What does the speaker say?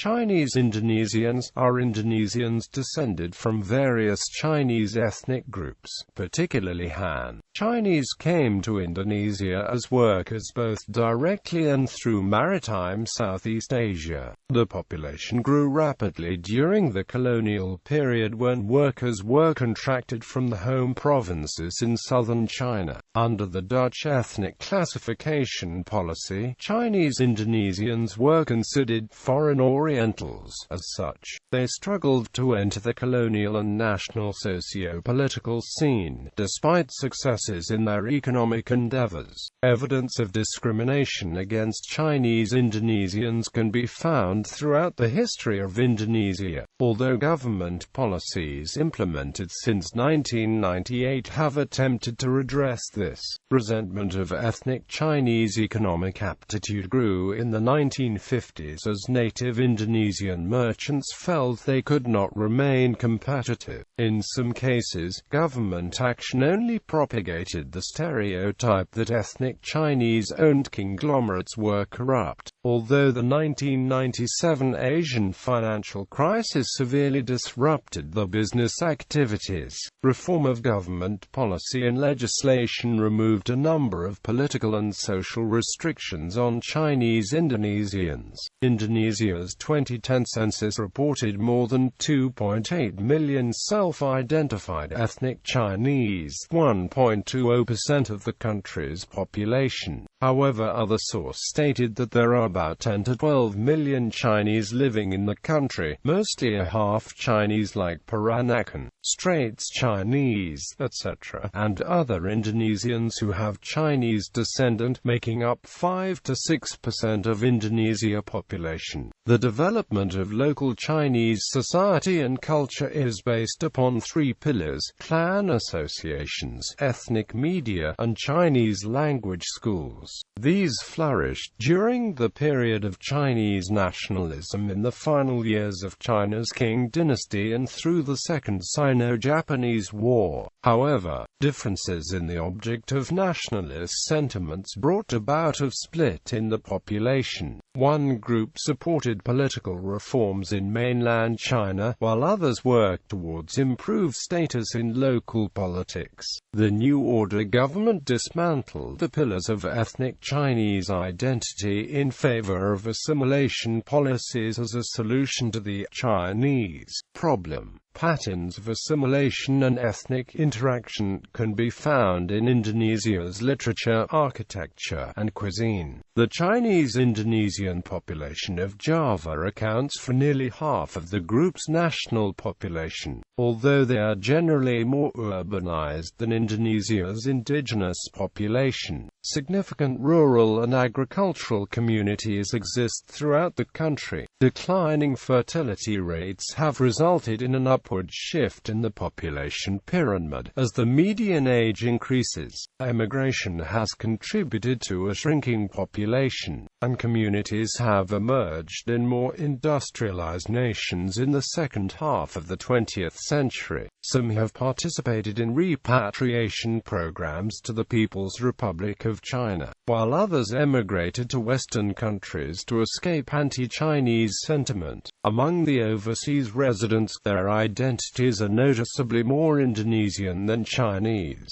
Chinese Indonesians are Indonesians descended from various Chinese ethnic groups, particularly Han.Chinese came to Indonesia as workers both directly and through Maritime Southeast Asia. The population grew rapidly during the colonial period when workers were contracted from the home provinces in southern China. Under the Dutch ethnic classification policy, Chinese Indonesians were considered foreign orientals. As such, they struggled to enter the colonial and national socio-political scene, despite successes in their economic endeavors. Evidence of discrimination against Chinese Indonesians can be found throughout the history of Indonesia, although government policies implemented since 1998 have attempted to redress this. Resentment of ethnic Chinese economic aptitude grew in the 1950s as native Indonesian merchants felt they could not remain competitive. In some cases, government action only propagated the stereotype that ethnic Chinese-owned conglomerates were corrupt. Although the 1997 Asian financial crisis severely disrupted the business activities, reform of government policy and legislation removed a number of political and social restrictions on Chinese Indonesians. Indonesia's 2010 census reported more than 2.8 million self-identified ethnic Chinese, 1.20% of the country's population. However, other sources stated that there are about 10 to 12 million Chinese living in the country, mostly a half Chinese like Peranakan, Straits Chinese, etc., and other Indonesians who have Chinese descent, making up 5 to 6% of Indonesia population. The development of local Chinese society and culture is based upon three pillars: clan associations, ethnic media, and Chinese language schools. These flourished during the period of Chinese nationalism in the final years of China's Qing dynasty and through the Second Sino-Japanese War. However, differences in the object of nationalist sentiments brought about a split in the population. One group supported political reforms in mainland China, while others worked towards improved status in local politics. The New Order government dismantled the pillars of ethnic Chinese identity in favor of assimilation policies as a solution to the Chinese problem. Patterns of assimilation and ethnic interaction can be found in Indonesia's literature, architecture, and cuisine. The Chinese Indonesian population of Java accounts for nearly half of the group's national population, although they are generally more urbanized than Indonesia's indigenous population. Significant rural and agricultural communities exist throughout the country. Declining fertility rates have resulted in an upward shift in the population pyramid as the median age increases. Emigration has contributed to a shrinking population, and communities have emerged in more industrialized nations in the second half of the 20th century. Some have participated in repatriation programs to the People's Republic of China, while others emigrated to Western countries to escape anti-Chinese sentiment. Among the overseas residents, their identities are noticeably more Indonesian than Chinese.